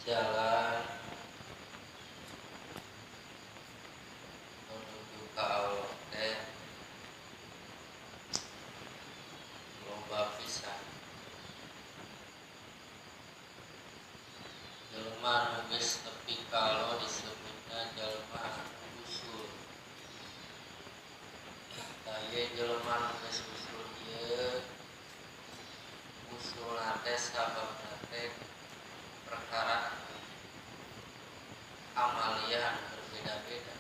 jalan menuju ka Allah teh loba pisan. Jelema nu geus nepi ka Allah disebutna jelema usul. Tah jelema nu geus usul ieu usulna teh sababna teh perkara amaliyah berbeda-beda.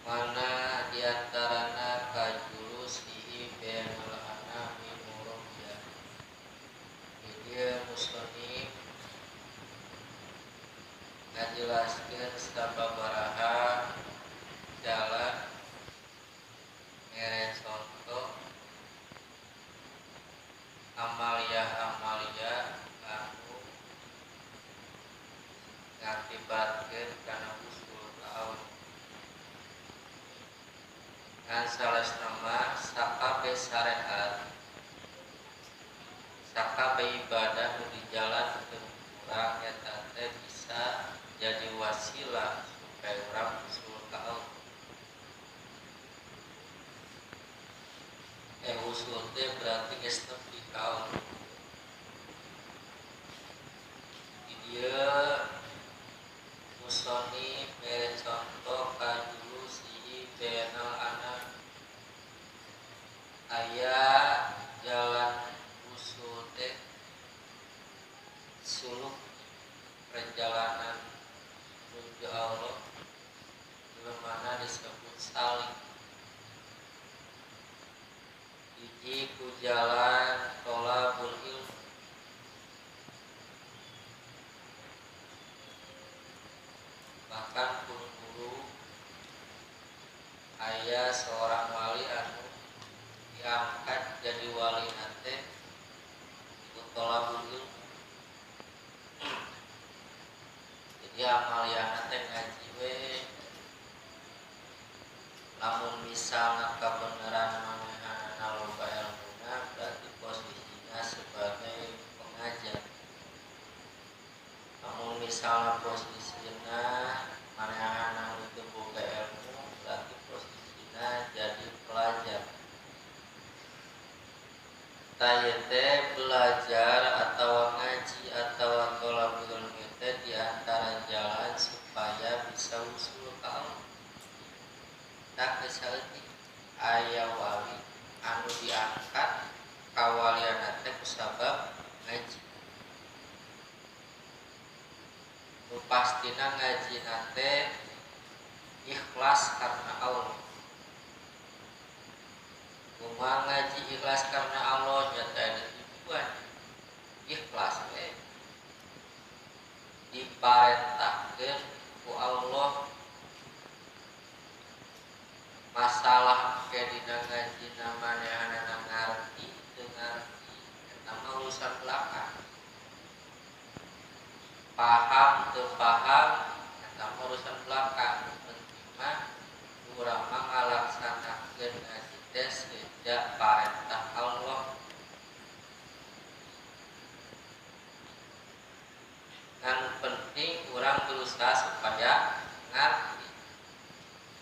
Mana diantarana kajulus ihi benul anami murabbiya. Dia muslim ngajelaskeun sababaraha jalan mere contoh amaliyah anu ngakibatkeun kana usul taun. Ngan salesna mah sakabeh syariat sakabeh ibadah nu dijalankeun urang eta teh bisa jadi wasilah supaya urang usul ka Allah. Usul teh berarti geus nepi ka Allah. Di dieu musonif mere contoh kajulus ihi benal anak aya jalan usul teh suluk perjalanan menuju Allah mana disebut salik. Hiji ku jalan tholabul ilmu, bahkan pun guru aya seorang wali anu diangkat jadi wali nate itu tholabul ilmu. Jadi amaliyana teh ngaji we, lamun misalna kabeneran manehna loba ilmuna berarti posisinya sebagai pengajar. Lamun misalna posisinya manehna itu boga ilmu berarti posisinya jadi pelajar. Tayete belajar atau ngaji atau tholabul ilmi teh di antara jalan supaya bisa usul ka Allah. Tak kesalti aya wali anu diangkat kawaliana teh kusabab ngaji. Nu pastina ngajina teh ikhlas karena Allah. Kumaha ngaji ikhlas karena Allah nyata ada tujuan. Ikhlas we diparentahkeun ku Allah masalah ke dina ngajina manehna ngarti teu ngarti eta mah urusan belakang. Paham teu paham eta mah urusan belakang. Penting mah urang mah ngalaksanakeun ngaji teh sejak parentah Allah. Kan penting urang berusaha supaya ngarti.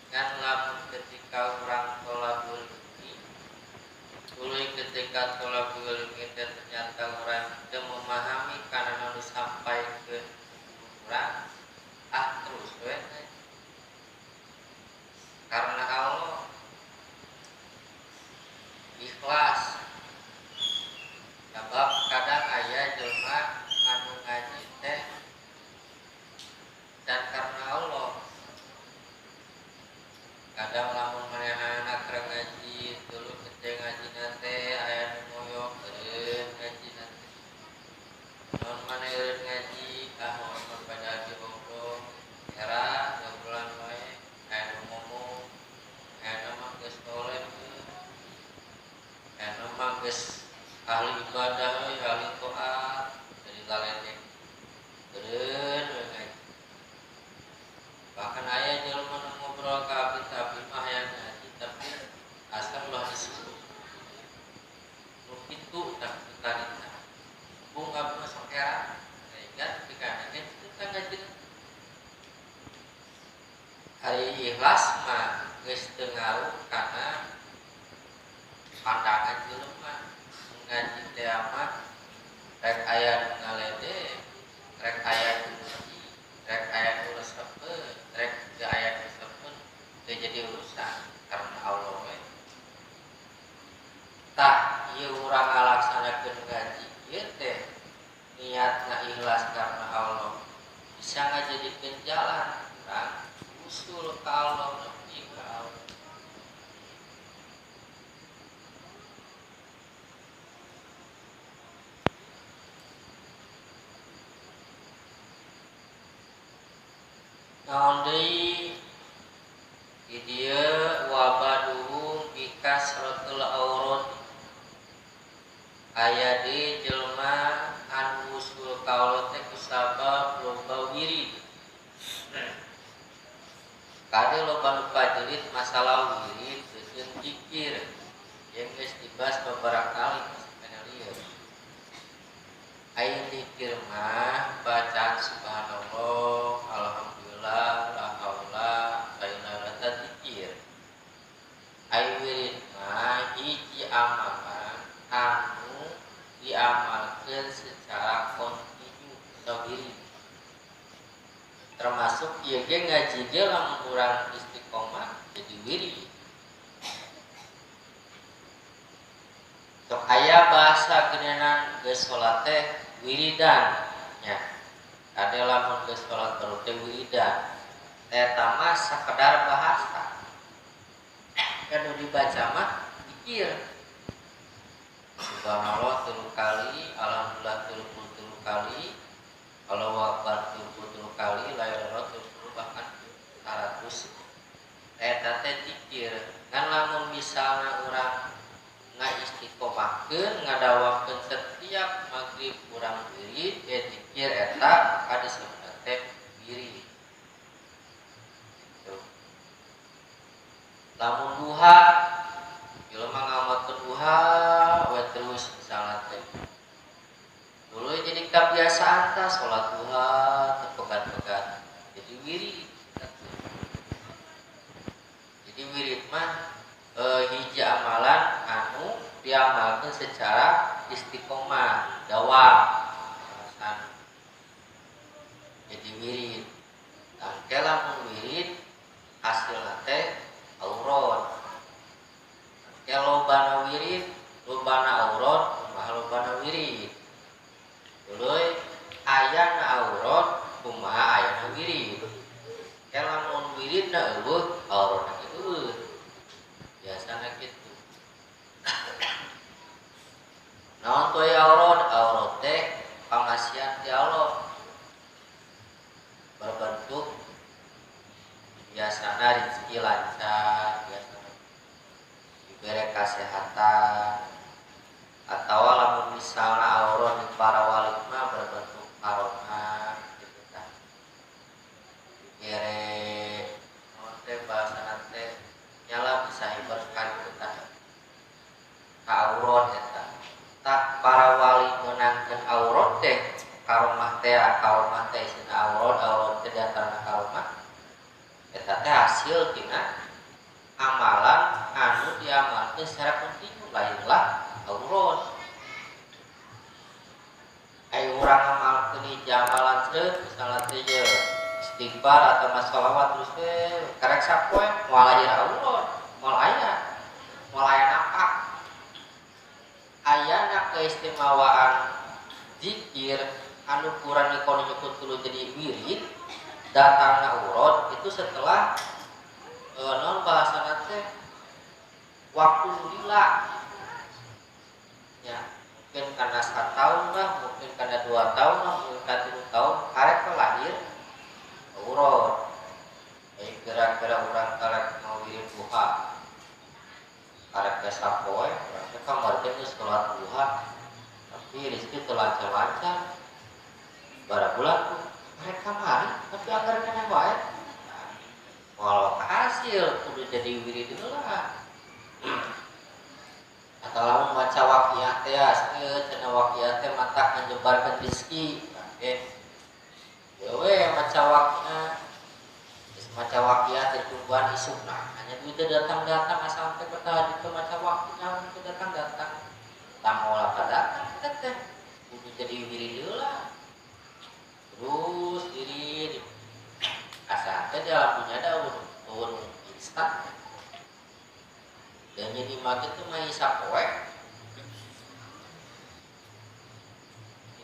Kan lamun ketika urang tholabul ilmi, tuluy ketika tholabul ilmi ternyata urang teu memahami kana anu disampaikeun urang, terus we karena Allah ikhlas. Sebab kadang aya jelema anu ngaji teh dan karena Allah ikhlas mah geus teu ngaruh kana pandangan jelema. Ngaji teh mah rek aya nu ngalede, rek aya nu sedih, rek aya nu resepkeun, rek teu aya nu resepkeun teu jadi urusan karena Allah we. Tah ieu urang ngalaksanakeun ngaji ieu teh niatna ikhlas karena Allah bisa ngajadikeun jalan urang usul ka Allah nepi ka Allah. Naon deui di dieu wabaduhum bikasratul aurat aya di jelma anu usul ka Allah teh kusabab loba wirid. Kade loba nu pajelit masalah wirid jeung zikir yang geus dibahas beberapa kali kana lieu. Aya zikir mah bacaan subhanallah, alhamdulillah, la haula wala quwwata zikir. Aya wirid mah hiji amalan anu diamalkeun secara kontinu atau wirid. Termasuk ieu ge ngaji ge lamun urang istiqomah jadi wirid. Sok aya bahasa geuningan geus salat teh wiridan nya. Kade lamun geus salat baru teh wiridan. Eta mah sakedar bahasa. Anu dibaca mah zikir. Subhanallah 3 kali, alhamdulillah 33 kali, Allahu akbar 33 kali, la ilaha illallah 30 bahkan 100. Eta teh zikir. Kan lamun misalna urang ngaistiqomahkeun ngadawakeun setiap maghrib urang wirid zikir eta maka disebut teh wirid. Lamun duha jelema ngamalkeun duha we terus misalna teh dulu jadi kebiasaan tah salat duha teu pegat-pegat jadi wirid. Jadi wirid mah hiji amalan anu diamalkeun secara istiqomah dawam alasan jadi wirid. Tangke lamun wirid hasilna teh aurat. Kalau lobana wirid, lobana aurat, kumaha lobana wirid. Tuluy ayana aurat, kumaha ayana wirid. Kalau lamun wiridna eueuh, auratna eueuh. Biasana kitu. Naon tu aurat? Aurat teh pangasihan ti Allah. Berbentuk biasana rezeki lancar, biasana diberi kesehatan, atau lamun misalna aurat di para wali mah berbentuk karomah gitu kan. Diberi teh bahasa teh nyala bisa ibaratkan gitu kan. Ka aurat eta. Tak para wali menangkeun aurat teh karomah teh sina aurat teh diantarana karomah. Eta teh hasil tina amalan anu diamalkeun secara kontinu lainlah aurat. Aya urang ngamalkeun hiji amalan seueur misalna teh istighfar atau shalawat terus teh karek sapoe moal aya aurat, moal aya napak. Ayana keistimewaan zikir anu kurang nyukur tuluy jadi wirid datangna aurat itu setelah non bahasana teh waktu lila ya, mungkin karena 1 tahun lah, mungkin karena 2 tahun lah, mungkin karena 3 tahun karek lahir aurat. Kira-kira urang karek mau wirid duha karek ke sapoe urang kamar teh geus salat duha tapi rezeki teu lancar-lancar bara bulan mereka mari tapi anggar kana wae walau hasil kudu jadi wirid heula. Atau lamun maca waqiah teh askeun cenah waqiah teh mata nyebarkeun rezeki we maca waqiah geus maca waqiah teh tujuan isi datang-datang sampai ke tadi ke macam waktunya untuk datang-datang. Tamola pada teh kudu jadi diri lah. Terus diri asal teh dalam punya daun instan. Dan jadi mati tuh mah hisap poe.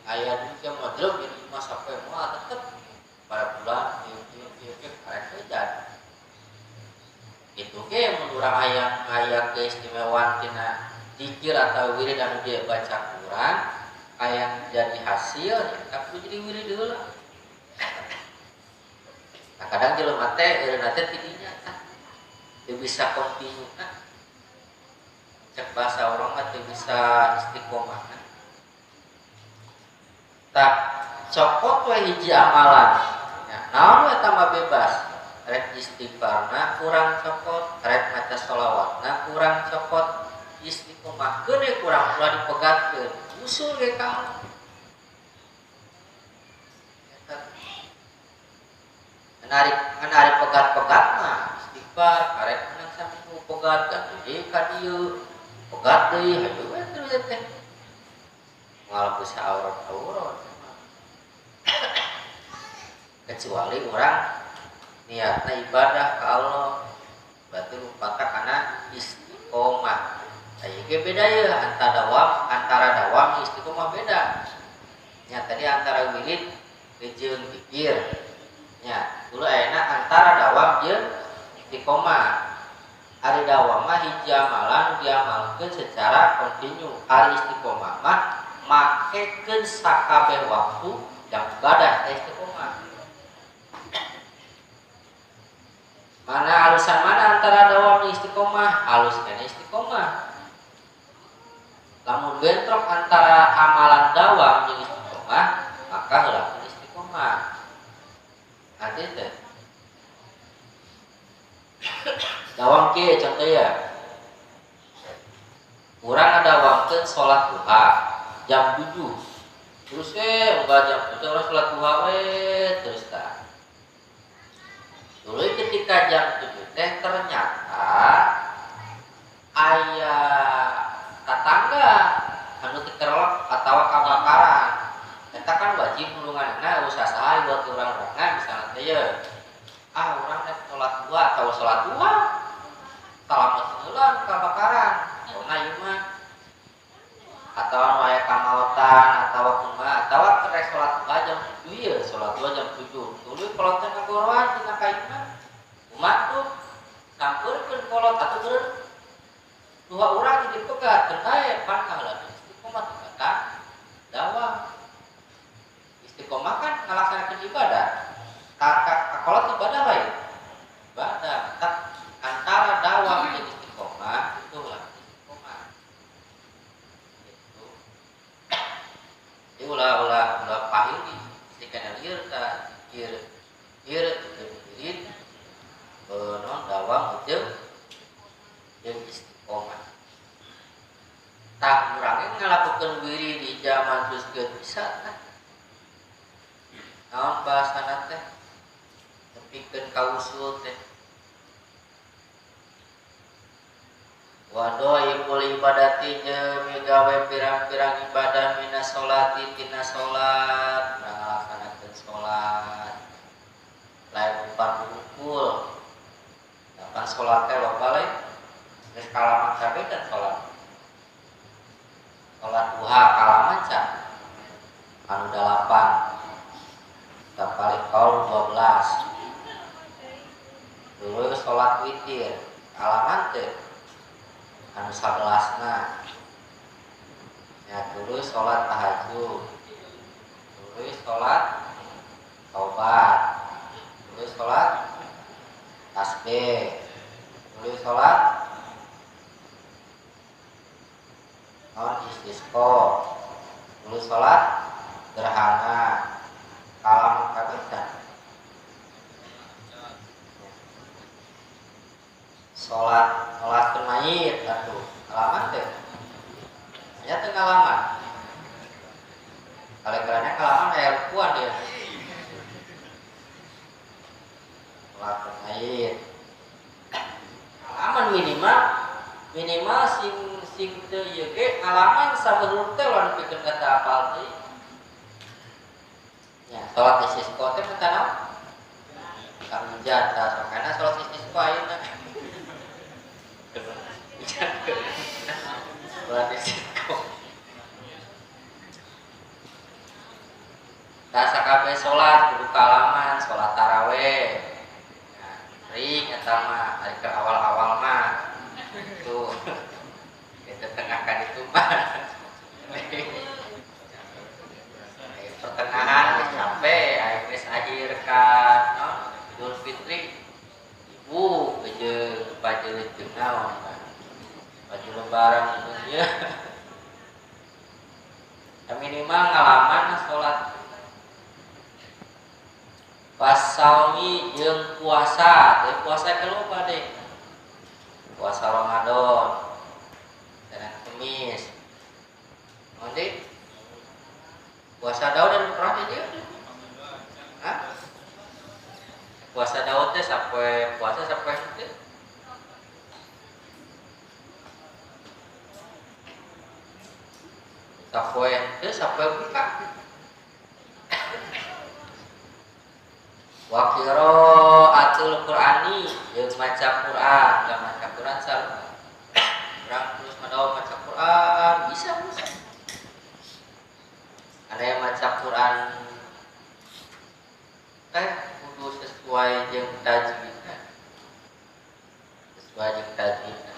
Ayah juga model jadi masa poe mah tetep pada bulan karek hujan. Itu ke menurut ayah keistimewaan tina zikir atau wirid anu dia baca Quran ayah jadi hasil tapi jadi wirid dulu lah. Nah kadang jelema teh eureuna teh tidinya tah teu bisa kontinu kan. Cek bahasa orang mah teu bisa istiqomah kan. Tak copot we hiji amalan. Ya, naon eta mah bebas. Rek istighfarna kurang copot, rek maca sholawatna kurang copot, istiqomah gede kurang pula dipegatkeun. Usul ge ka menarik pegat-pegat mah istighfar karek menang saminggu pegatkan jadi ka dieu pegat deui hayu we terus teh malah bisa aurat kecuali orang niatna ibadah ke Allah berarti lupakan karena istiqomah. Ayeuna beda ya antara dawam istiqomah beda. Nya tadi antara wirid jeung zikir. Nya dulu ayeuna antara dawam jeung istiqomah. Ari dawam mah hiji amalan diamalkeun secara kontinu. Ari istiqomah mah makekeun sakabeh waktu yang ibadah istiqomah. Mana halusan mana antara dawam istiqomah? Halus kena istiqomah. Lamun bentrok antara amalan dawam jeung istiqomah, maka heulakeun istiqomah. Arti teh. Dawam kieu contoh ya. Urang ngadawamkeun salat duha jam 7. Terus enggak jam 7 orang salat duha we terus tah. Dulu ketika jam 7 teh ternyata ayah tetangga anu dikerlok atau kebakaran. Eta kan wajib nulunganna usaha saha buat urang-urangan misalnya teh ye. Urang rek salat duha atau salat duha. Salamet heula kebakaran. Pokona ieu mah atau anu aya kamaotan atau kumaha atau rek salat duha jam 7 ye, salat duha jam 7. Tuluy kolot teh ngagoroan tina kaina. Umat tuh sampurkeun kolot atuh beureun. Duha urang di pegat teu kae pan kaheula istiqomah kata dawam. Istiqomah kan ngalaksanakeun ibadah. Kolot ibadah lain. Ibadah. Antara dawam jeung istiqomah itu lah istiqomah. Itu. Ulah pahil di sikana lieur ta ieu wirid non dawam jeung istiqomah. Tak urang ngalakukeun wirid di zaman geus bisa tah. Naon bahasana teh? Tepikeun ka usul teh. Wadohipul ibadati jeung migawe pirang-pirang ibadah minas sholati tina sholat ngalaksanakeun sholat lain umpan hukul dapan sholat teh loba lain geus kalaman kabeh kan sholat duha kalaman can anu 8 tapalik kaul 12 dulu sholat witir kalaman teh anu 11na ya dulu sholat tahajud dulu sholat taubat dulu sholat tasbih dulu sholat istisqa dulu sholat gerhana kalam kabitan sholat mayit atuh alaman teh nya teu ngalaman kale-kalena kalaman aya rukuan dia sholat mayit alaman minimal sing teu ieu ge ngalaman sabeureuh teh lawan pikeun kata apal teh. Ya, salat istisqa teh teu naon? Kang jata, karena salat istisqa ayeuna. Salat istisqa. Tasa kabeh salat kudu kalaman, salat tarawih. Nah, ring eta mah ari ke awal-awal mah. Tuh. Kita tengahkan itu mah. Pertengahan geus sampai geus akhir ka Idul Fitri. Ibu bejeung baju jeung naon kan. Baju lebaran ieu. Minimal ngalaman salat pas saumi jeung puasa, teh puasa keloba deh. Puasa Ramadan, Senin Kamis. Nanti puasa Daud dan pernah jadi? Hah? Puasa Daud teh sampai puasa sampai itu. Sampai buka. Wa qiraatul Qur'ani jeung maca Qur'an, dan maca Qur'an sareng. Urang terus madawa maca Qur'an bisa. Ada yang maca Qur'an teh kudu sesuai jeung tajwidna. Sesuai jeung tajwidna.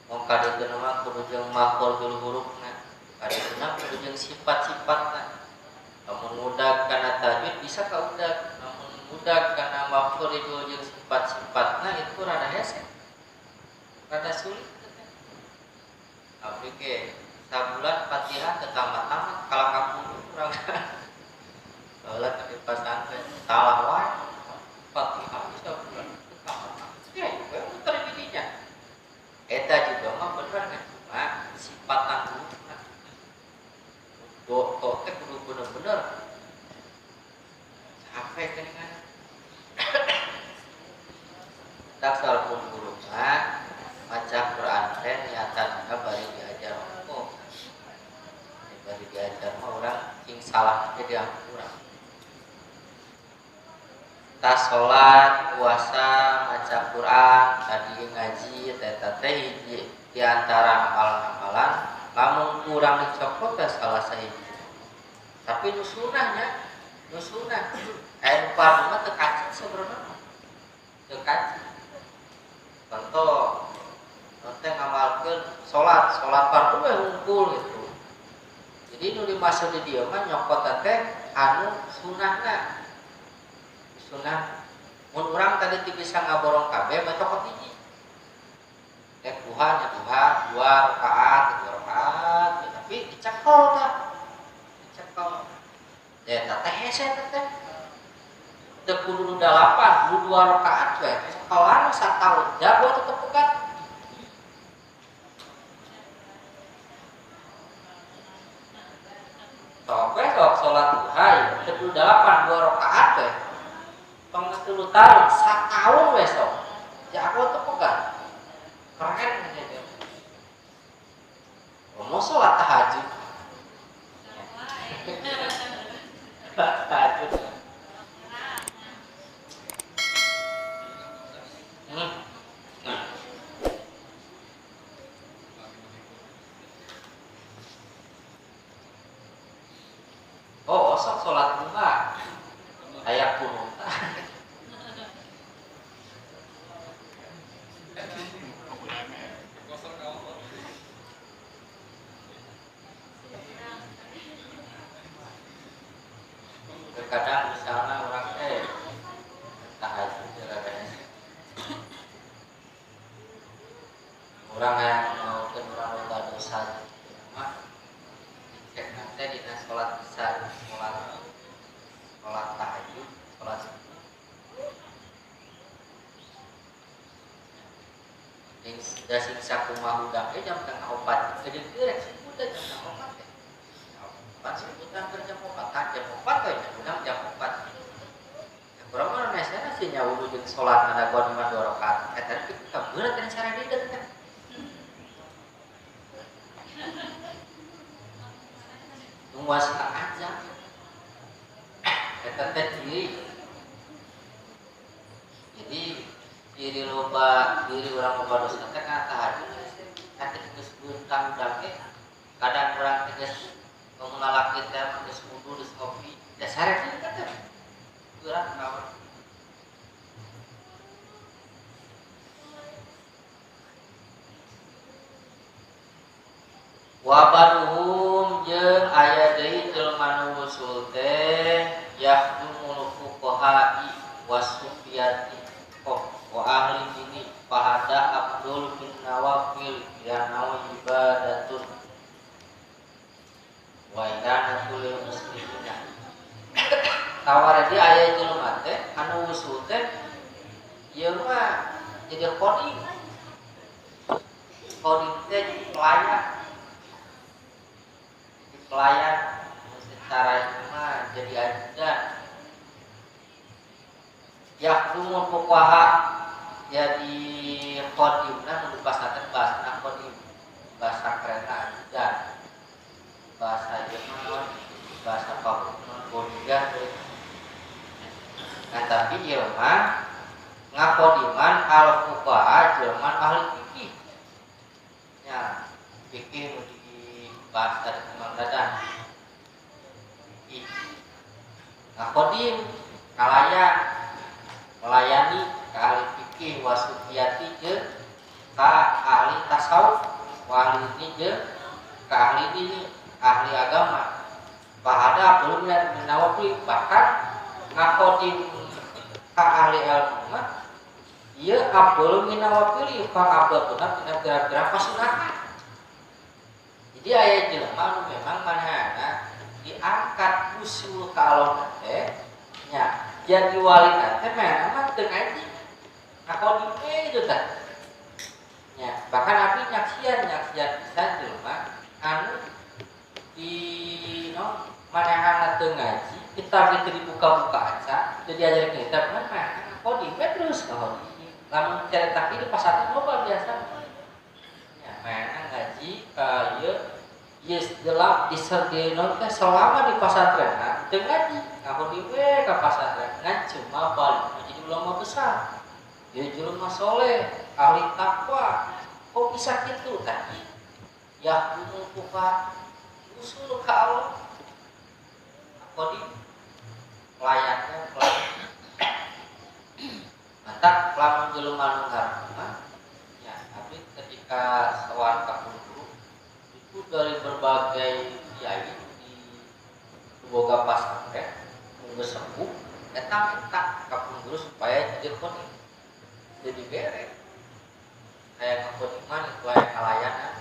Mong kadeukeun mah kudu jeung makhrajul hurufna. Kadeukeun kudu jeung sifat-sifatna. Namun mudah karena tajwid bisa ka udah, namun mudah karena makhluk itu jeung sifat-sifatna itu rada hese, rada sulit. Abdi ke sabulan Fatihah tetamat-tamat kalau kamu kurang. Kalau tadi pasantren salah wae Fatihah bisa bulan tetamat-tamat. Ya juga muter dirinya. Eta juga mah bener kan cuma sifat tangguh. Teh kudu bener-bener capek kan. Tak salah pun guru mah maca Quran teh niatanna bari diajar hukum. Bari diajar mah urang sing salah jadi urang. Tas salat, puasa, maca Quran, tadi ngaji teh hiji di antara amalan-amalan lamun kurang dicopot teh salah sahiji. Tapi nu sunahnya, nu sunah. Air fardu mah teu kacit sebenarnya. Teu kacit. Contoh, teh ngamalkeun salat fardu we hungkul gitu. Jadi nu dimaksud di dieu mah nyokot teh anu sunahna. Sunah. Mun urang tadi teu bisa ngaborong kabeh mah cokot hiji. Duha nya duha 2 rakaat, tapi dicekol tah. Ya teh hese teh. Teu kudu 8, 2 rakaat we. Sekolah satahun jago tetep bukan. Sok salat duha ya, teu 8, 2 rakaat we. Tong geus 3 tahun, satahun we sok. Jago teu bukan. Keren aja. Mau salat tahajud. Tahajud. Oh, sok salat duha. Aya kunut. Kadang misalnya orang tahajud orang yang mau ke orang lupa dosa mah cek nanti di sholat besar, sholat tahajud, sholat subuh. Yang sudah siksa kumah udang jam 3:04 jadi direk subuh jam 3:04 pas sebutan jam 4 jam 4 kurang mana biasanya sih nyawu jeung salat ngadaguan 2 rakaat eta kita beuneu kan cara dieu kan menguasai aja eta teh diri. Jadi diri orang loba dosa teh kana tahajud sakit geus beutang dake kadang urang teh geus mengalaki teh geus wudu geus ngopi dasar teh teh urang naon wabaduhum jeung aya deui jelema nu usul teh yahdumul fuqaha'i wasufiyati wa ahli dini fahada Abdul bin Nawafil ya nawa ibadatun wa idanatul muslimina tawar di aya jelema teh anu usul teh ieu mah jadi qodi teh jadi pelayan secara itu mah jadi ajudan yahdumul fuqaha jadi qodimna menurut bahasa bahasa qodim bahasa kereta ajudan bahasa Jerman bahasa Papua bodyguard nah tapi ieu mah ngaqodiman al fuqaha Jerman ahli fikih ya fikih bahasa dari Imam Dadan ngakodim kalayan melayani ke ahli fikih wasufiyati je ka ahli tasawuf wa ahli ini je ka ahli ini ahli agama bahada belum Nawawi bahkan ngakodim ka ahli ilmu mah ieu Abdul bin Nawawi fa abduna kira-kira pasunahan. Jadi aya jelema memang manehna diangkat usul ka Allah teh nya jadi wali teh memang mah teu ngaji. Ngakodi itu teh. Nya bahkan abi nyaksian pisan jelema anu di manehna teu ngaji, kitab itu dibuka-buka aja, jadi ajaran kitab mah ngakodi terus ngakodi. Lamun cerita di pasar loba biasa. Nya manehna ngaji ka ieu yes gelap diserdenon teh selama di pasantren teu ngaji ngahodi we ka pasantren ngan cuma balik menjadi ulama besar ieu jelema soleh ahli takwa kok bisa kitu tadi ya umukuka usul ka Allah kodi layaknya mantap lamun jelema nu ngarep ya tapi ketika sawan ka dari berbagai kiai di boga pasantren geus sepuh eta minta ka guru supaya jadi qodi jadi beres kayak ngakodiman itu aya kalayanan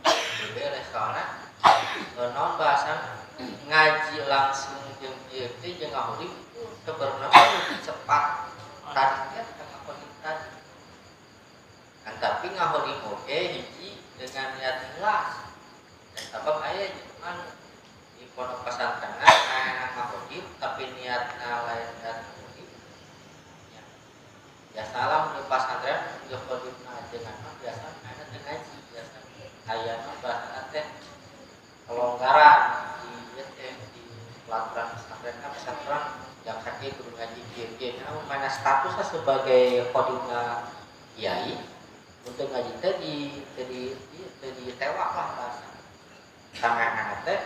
jadi beres soalna naon bahasa ngaji langsung jeung ieu teh jeung ngahodi itu sebenarnya lebih cepat tadinya ngakodi tadi kan tapi ngahodi oge hiji dengan niat ikhlas dan sebab aya cuman di pondok pesantren ngakodim tapi niatna lain niat ngakodim ya biasa lah di pesantren juga kodimna dengan biasa ada ngaji biasa aya bahasa teh kelonggaran di pelaturan pesantren yang sakit kudu ngaji kieu mana statusnya sebagai kodimna kiai untuk ngaji teh di tewak lah bahasa sama teh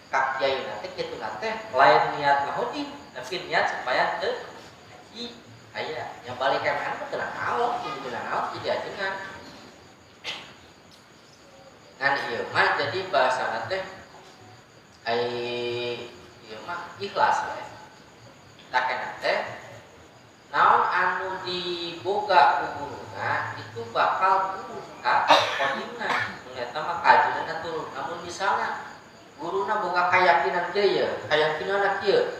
kak kiai teh kitu teh lain niat ngahodi tapi niat supaya teu ngaji aya yang balik ka mana teu naon jadi ajengan ngan ieu mah jadi bahasa teh ai ieu mah ikhlas we takena teh naon anu diboga guruna itu bakal guru ka kodimna eta mah kajina turun namun misalnya guruna boga keyakinan kieu keyakinan kieu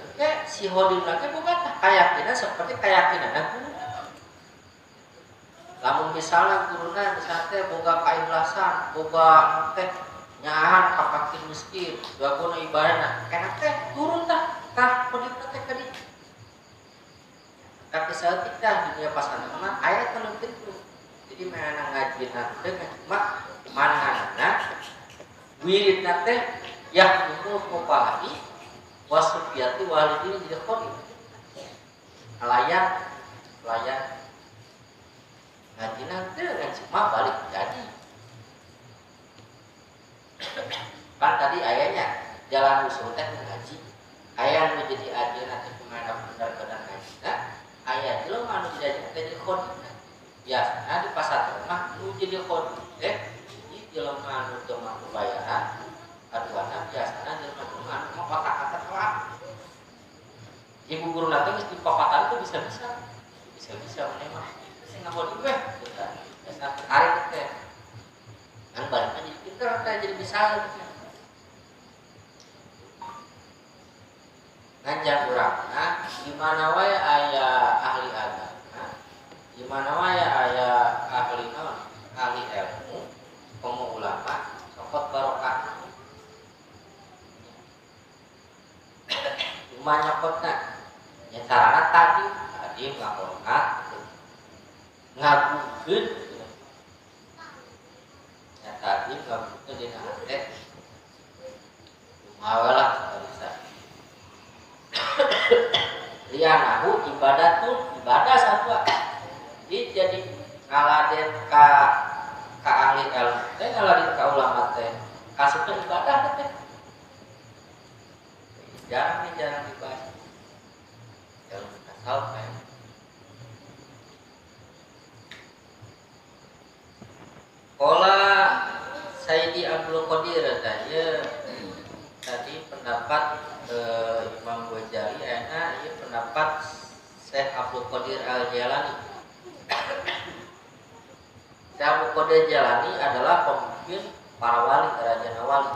si hodimna teh boga tah keyakinan seperti keyakinan guru lamun misalnya guruna misalnya teh boga kaikhlasan boga teh nyaahan ka fakir miskin bagona ibadahna kana teh guru tah kodimna teh kadi tapi seketika dunia pasantren mah aya teu tentu jadi mana ngaji teh cuma manehna wiridna teh yang umur mupahani wasufiyati walidin jadi khodi layan ngaji nanti ngaji mah balik jadi kan tadi ayahnya jalan usul teh ngaji ayah menjadi ajar nanti kemana benar-benar ngaji nah ayah jelema anu jadi jadi khodi biasana di pasar rumah nu jadi khodi di jelema anu teu mampu bayaran aduana biasana jelema anu mau otak-atak kelak ibu guru nanti geus dipapatan tuh bisa menembak sing ngabodi we biasa tarik teh kan baliknya jadi pinter teh jadi bisa gitu ngajak urang nah gimana wae aya ahli agama gimana wae aya ahli naon ahli ilmu pemuka ulama sokot barokah cuma nyokotna nya carana tadi ngakongkat ngagukeun nya tadi ngagukeun dina teh kumaha lah bisa lianahu ibadah satwa jadi ngaladen ka ahli ilmu teh ngaladen ka ulama teh kasupkeun ibadah teh jarang dibahas ilmu tasawuf teh Qala Sayyidi Abdul Qadir tadi pendapat Imam Ghazali enak ieu pendapat Syekh Abdul Qadir Al-Jailani. Syekh Abdul Qadir Al-Jailani adalah pemimpin para wali raja wali.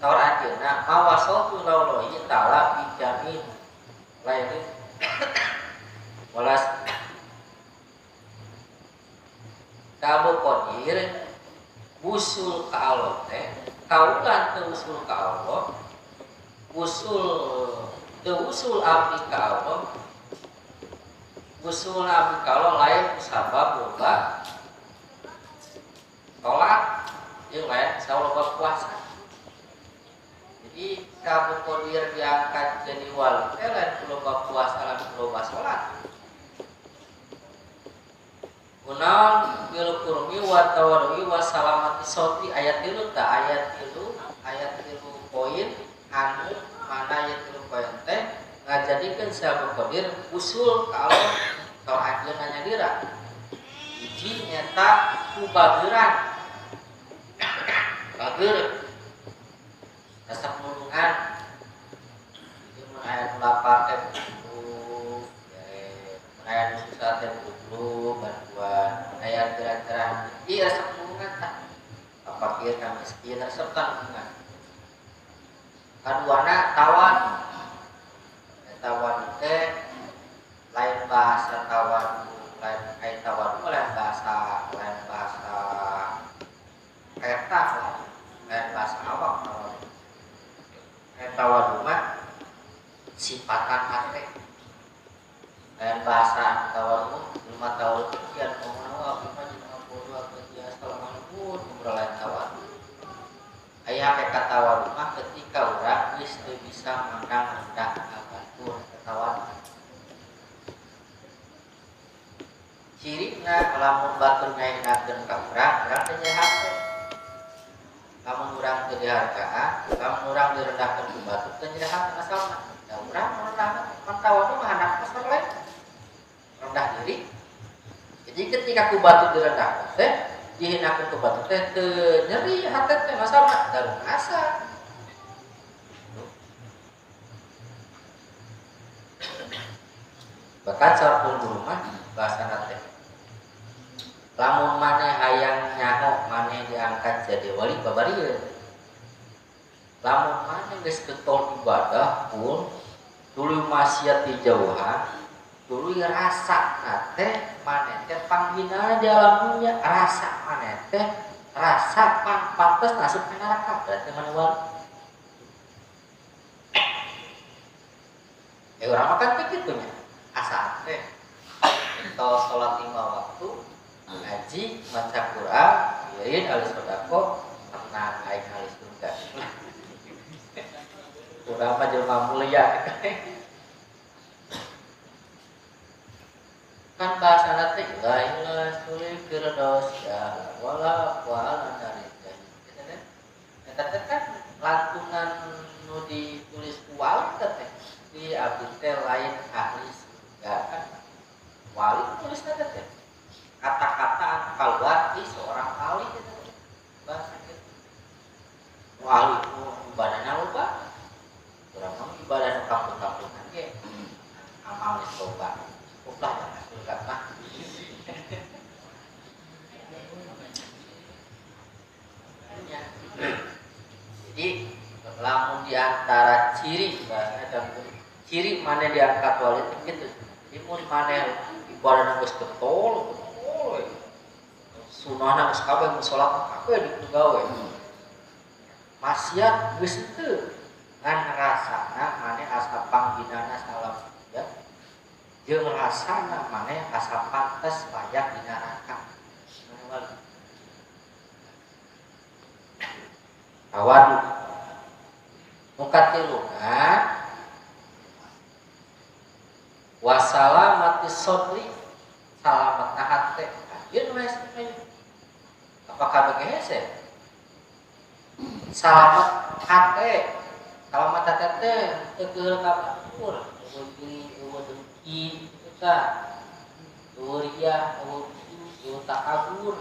Tawar ajeuna mawasatu laulahi ta'ala bi jamin lain walas Abdul Qadir usul ka Allah teh kaulan teu usul ka Allah usul abdi ka Allah usul abdi ka Allah lain sabab loba tolak jeung lain sabab puasa jadi Abdul Qadir diangkat jadi wali teh lain loba puasa lan loba salat Kunaon bil kurmi wa tawadui wa salamati soti ayat 3 ayat 3 poin anu mana ayat 3 poin teh ngajadikeun Syekh Qadir usul kalau ajeuna nyadira hiji nyata kubageran bager rasa penulungan itu ayat 8 teh ayat susah teh dulu bantuan ayat terang iya rasa penulungan tak apakir kami miskin rasa penulungan kaduana tawan teh lain bahasa tawan lain bahasa eta lain bahasa awak tawan mah sifatan hati dan bahasa tawarmu 5 tahun sekian mau aku mah jeung bodo aku dia assalamualaikum ngobrol tawar aya kata tawar mah ketika urang geus teu bisa mandang-mandang abatur tawar cirina lamun batur ngainakeun ka urang teh jahat teh lamun urang teu dihargaan lamun urang direndahkeun ku batur teh jahat asalna da urang merendah tawar mah anak besar lain rendah diri jadi ketika ku batu direndahkan teh dihinakeun ku batu teh teu nyeri hati teh masalah darung asa bahkan sarpun guru mah bahasana teh lamun maneh hayang nyaho maneh diangkat jadi wali babarieun lamun maneh geus getol ibadah pun tuluy maksiat di jauhan dulu rasa nate maneh teh panggina di alam dunia rasa maneh teh rasa pantes masuk ke neraka berarti maneh wali urang makan begitu nya asa teh atau salat 5 waktu ngaji maca Quran ieu alis sedekah tenang aing alis surga urang mah jelema mulia. Kan bahasana teh la ilaha sulit firdaus ya wala wala dari teh. Eta teh kan lantunan nu ditulis wali teh di abdi teh lain ahli surga kan. Wali tulisna teh kata-kata anu kaluar di seorang wali gitu. Bahasa gitu. Wali itu ibadahnya loba. Urang mah ibadah nu kampung-kampungan ge. Amal geus loba. Cukuplah ya surga mah. Jadi lamun di antara ciri ciri mana diangkat wali itu gitu. Jadi mun mana ibadah geus getol sunahna geus kabeh mun salat kabeh digawe. Maksiat geus teu ngan rasana mane asa panggina salam ya. Jeung rasana mane asa pantes layak di neraka. Awadu mukatiluna wasalamati sodri salamat hate. Ieu nu hese apakah begese salamat hate teh teu kabatur eueuh dengki eta eueuh riya eueuh takabur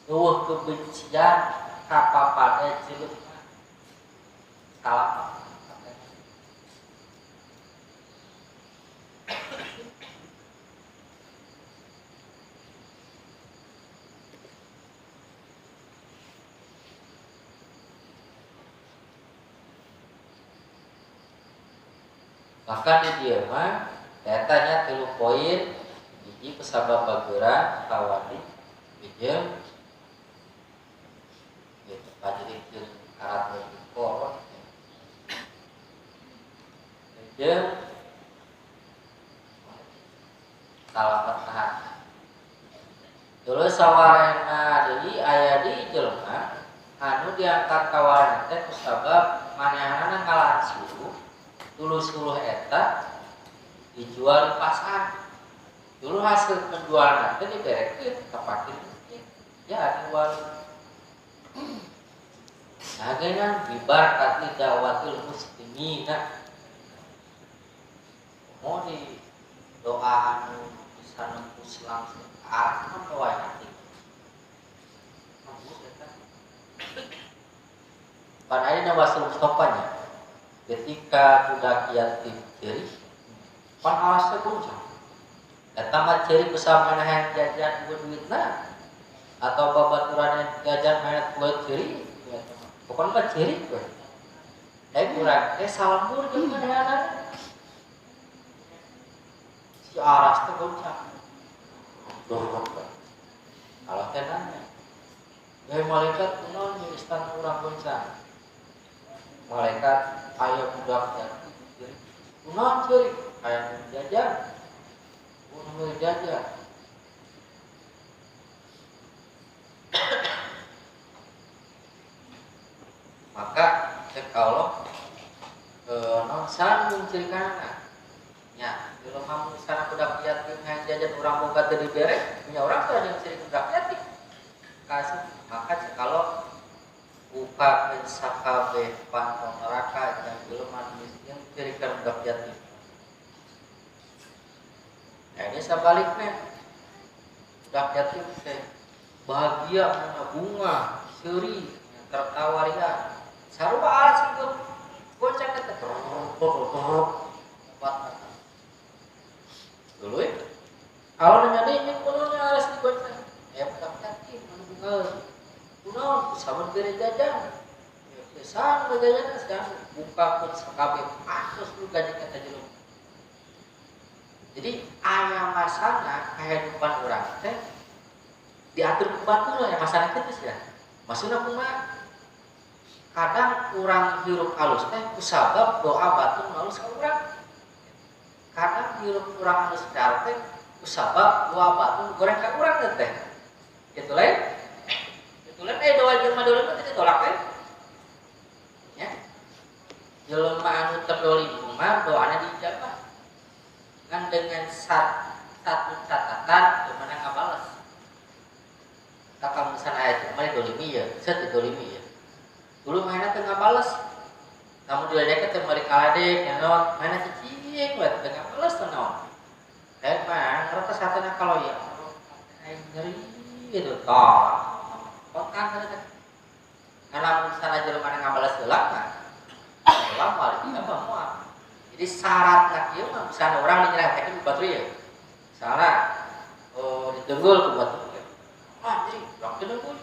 eueuh kebencian kapapada jelema salamat. Maka di dia mah datanya 3 poin hiji pesabab bageuran tawadi jeung gitu padirikeun karat koron jeung salamat tahan. Terus sawarena deui aya di jelema anu diangkat kawaran teh kusabab manehanana ngalansu dulu eta dijual di pasar. Dulu hasil penjualan teh diberekeun ka pakir ya dijual. Ageuna bibar kati dawatul muslimina. Mau di doa anu bisa nembus langsung ke arah kan doa hati. Nembus eta. Pan ayeuna wasul Mustafanya ketika budak yatim ceri pan alasnya goncang eta mah ceri bersama yang jajan duitna atau babaturan yang jajan mayat buat ceri pokoknya mah ceri we kurang salambur jeung manehna si alas teh goncang dorong Allah teh nanya malaikat kunaon jeung istan urang goncang. Malaikat aya budak yatim kunaon ceurik aya jajan kunaon jajan. Maka cek Allah non san mencirikanana nya kalau kamu sana budak yatim ngan jajan urang boga teu dibere nya urang teh jeung ciri budak yatim kasih. Maka cek Allah buka sakabe pantong neraka yang belum miskin cirikan budak yatim. Nah ini sebaliknya budak yatim teh bahagia punya bunga seri tertawa ria sarua alas ikut goncang teh dulu ya kalau nanya ini kunonya alas digoncang ya budak yatim anu bunga kunaon saban bere jajan pisan jajan sekarang buka pun sakabe pasos lu gaji kata jero. Jadi aya masana kehidupan urang teh diatur ku batur ya masana kitu sih ya. Maksudna kumaha? Kadang urang hirup alus teh kusabab doa batur alus ka urang. Kadang hirup urang alus teh kusabab doa batur goreng ka urang teh. Kitu lain. Tulen doa jelema dulu teh ditolak teh. Ya. jelema anu terdolim mah doana dijabah kan dengan satu catatan gimana ngabales kakak misalnya ayat kemarin dolimi ya bisa didolimi ya dulu mainnya tengah bales namun diledek ke kembali kaladek nyanon mainnya cicing buat tengah bales tenon kayak mana ngerti satenya kalau ya nyeri gitu toh kontan kan karena misalnya jelema ngabales gelap kan gelap balik kita semua jadi syarat lagi mah misalnya orang dinyerahkan ke batu ya misalnya ditenggul ke batu jadi orang ditenggul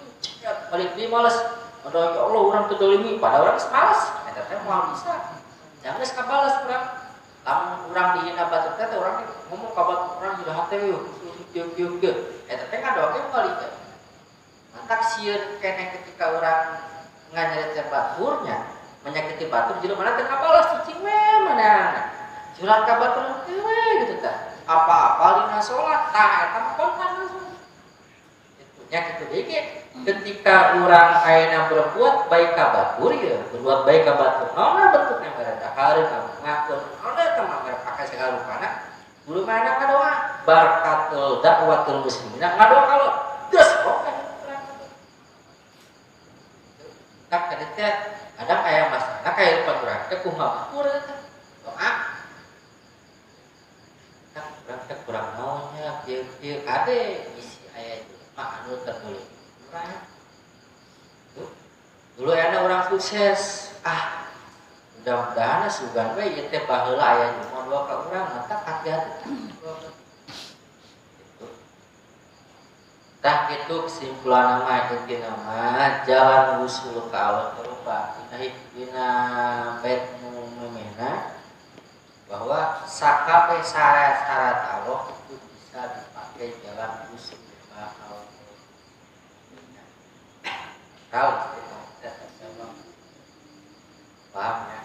balik dia males ada ya Allah orang kedolimi pada orang malas eta mau bisa jangan geus balas urang lamun urang dihina batu teh orang ngomong ka batu urang sudah hate yuk eta teh ngadoa ge balik mantak sieun keneh ketika urang nganyeret baturnya menyakiti batur jeung mana teh balas cicing we mana curhat ka batur teh we gitu tah apa-apa dina salat tah eta mah kontan langsung nya kitu deui ketika orang ayeuna berbuat baik ka batur ya berbuat baik ka batur naon bentukna ngaradahar ngakeun naon eta mah pakai segala rupana dulu mana ngadoa barakatul dakwatul muslimina ngadoa kalau geus oke tak kadete ada kayak masalah kayak lupa kurang teh kumaha batur eta doa tak kurang teh kurang naonnya kieu ade isi aya itu mah anu tertulis dulu ada orang sukses mudah-mudahan sugan we ieu teh baheula aya nyamun dua ka urang mata hati-hati gitu tah kitu kesimpulan mah intina mah jalan usul ka Allah berupa dina bait memena bahwa sakabe syarat Allah itu bisa dipakai jalan usul ka Allah tahu paham ya